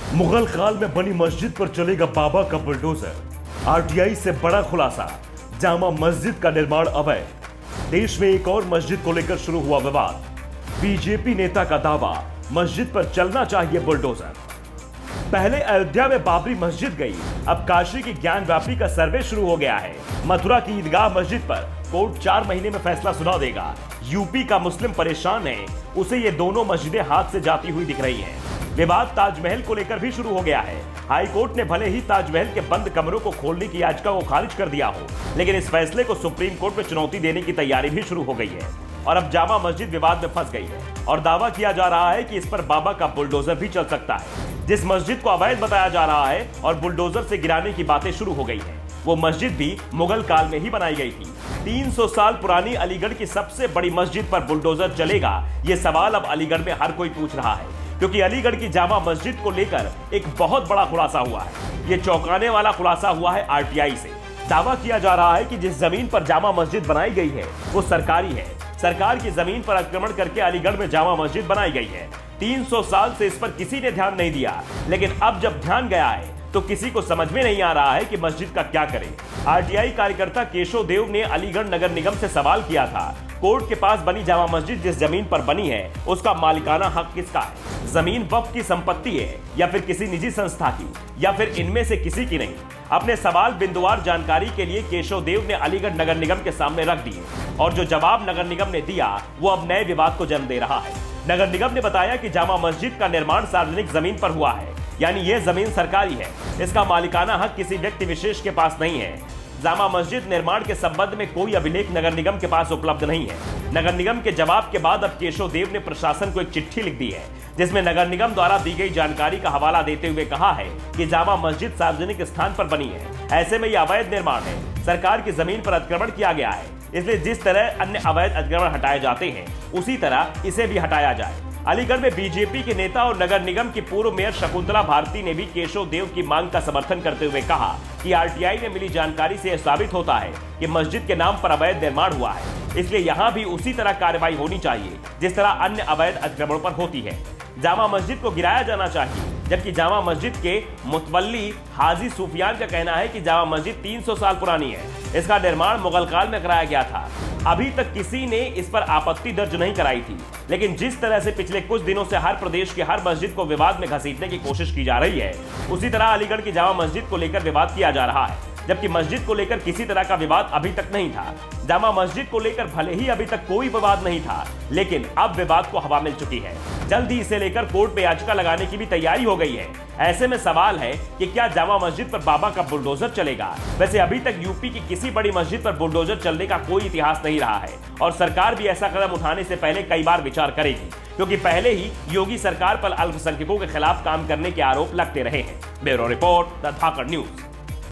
मुगल काल में बनी मस्जिद पर चलेगा बाबा का बुलडोजर। आरटीआई से बड़ा खुलासा, जामा मस्जिद का निर्माण अवैध। देश में एक और मस्जिद को लेकर शुरू हुआ विवाद। बीजेपी नेता का दावा, मस्जिद पर चलना चाहिए बुलडोजर। पहले अयोध्या में बाबरी मस्जिद गई, अब काशी की ज्ञान व्यापी का सर्वे शुरू हो गया है। मथुरा की ईदगाह मस्जिद पर कोर्ट 4 महीने में फैसला सुना देगा। यूपी का मुस्लिम परेशान है, उसे ये दोनों मस्जिदें हाथ से जाती हुई दिख रही हैं। विवाद ताजमहल को लेकर भी शुरू हो गया है। हाई कोर्ट ने भले ही ताजमहल के बंद कमरों को खोलने की याचिका को खारिज कर दिया हो, लेकिन इस फैसले को सुप्रीम कोर्ट में चुनौती देने की तैयारी भी शुरू हो गई है। और अब जामा मस्जिद विवाद में फंस गई है और दावा किया जा रहा है कि इस पर बाबा का बुलडोजर भी चल सकता है। जिस मस्जिद को अवैध बताया जा रहा है और बुलडोजर से गिराने की बातें शुरू हो गई है, वो मस्जिद भी मुगल काल में ही बनाई गई थी। 300 साल पुरानी अलीगढ़ की सबसे बड़ी मस्जिद पर बुलडोजर चलेगा, ये सवाल अब अलीगढ़ में हर कोई पूछ रहा है, क्योंकि अलीगढ़ की जामा मस्जिद को लेकर एक बहुत बड़ा खुलासा हुआ है। ये चौंकाने वाला खुलासा हुआ है आरटीआई से। दावा किया जा रहा है कि जिस जमीन पर जामा मस्जिद बनाई गई है वो सरकारी है। सरकार की जमीन पर आक्रमण करके अलीगढ़ में जामा मस्जिद बनाई गई है। 300 साल से इस पर किसी ने ध्यान नहीं दिया, लेकिन अब जब ध्यान गया है तो किसी को समझ में नहीं आ रहा है कि मस्जिद का क्या करें। आरटीआई कार्यकर्ता केशव देव ने अलीगढ़ नगर निगम से सवाल किया था, कोर्ट के पास बनी जामा मस्जिद जिस जमीन पर बनी है उसका मालिकाना हक किसका है? जमीन वक्फ की संपत्ति है या फिर किसी निजी संस्था की, या फिर इनमें से किसी की नहीं? अपने सवाल बिंदुवार जानकारी के लिए केशव देव ने अलीगढ़ नगर निगम के सामने रख दिए और जो जवाब नगर निगम ने दिया वो अब नए विवाद को जन्म दे रहा है। नगर निगम ने बताया कि जामा मस्जिद का निर्माण सार्वजनिक जमीन पर हुआ है, यानी यह जमीन सरकारी है। इसका मालिकाना हक किसी व्यक्ति विशेष के पास नहीं है। जामा मस्जिद निर्माण के संबंध में कोई अभिलेख नगर निगम के पास उपलब्ध नहीं है। नगर निगम के जवाब के बाद अब केशव देव ने प्रशासन को एक चिट्ठी लिख दी है, जिसमें नगर निगम द्वारा दी गई जानकारी का हवाला देते हुए कहा है कि जामा मस्जिद सार्वजनिक स्थान पर बनी है, ऐसे में यह अवैध निर्माण है। सरकार की जमीन पर अतिक्रमण किया गया है, इसलिए जिस तरह अन्य अवैध अतिक्रमण हटाए जाते हैं उसी तरह इसे भी हटाया जाए। अलीगढ़ में बीजेपी के नेता और नगर निगम की पूर्व मेयर शकुंतला भारती ने भी केशव देव की मांग का समर्थन करते हुए कहा कि आरटीआई में मिली जानकारी से यह साबित होता है कि मस्जिद के नाम पर अवैध निर्माण हुआ है, इसलिए यहां भी उसी तरह कार्रवाई होनी चाहिए जिस तरह अन्य अवैध अतिक्रमणों पर होती है। जामा मस्जिद को गिराया जाना चाहिए, जबकि जामा मस्जिद के मुतवल्ली हाजी सुफियान का कहना है कि जामा मस्जिद 300 साल पुरानी है, इसका निर्माण मुगल काल में कराया गया था। अभी तक किसी ने इस पर आपत्ति दर्ज नहीं कराई थी, लेकिन जिस तरह से पिछले कुछ दिनों से हर प्रदेश के हर मस्जिद को विवाद में घसीटने की कोशिश की जा रही है, उसी तरह अलीगढ़ की जामा मस्जिद को लेकर विवाद किया जा रहा है, जबकि मस्जिद को लेकर किसी तरह का विवाद अभी तक नहीं था। जामा मस्जिद को लेकर भले ही अभी तक कोई विवाद नहीं था, लेकिन अब विवाद को हवा मिल चुकी है। जल्द ही इसे लेकर कोर्ट में याचिका लगाने की भी तैयारी हो गई है। ऐसे में सवाल है कि क्या जामा मस्जिद पर बाबा का बुलडोजर चलेगा? वैसे अभी तक यूपी की किसी बड़ी मस्जिद पर बुलडोजर चलने का कोई इतिहास नहीं रहा है और सरकार भी ऐसा कदम उठाने से पहले कई बार विचार करेगी, क्योंकि पहले ही योगी सरकार पर अल्पसंख्यकों के खिलाफ काम करने के आरोप लगते रहे हैं। Bureau report, the Dhakad news.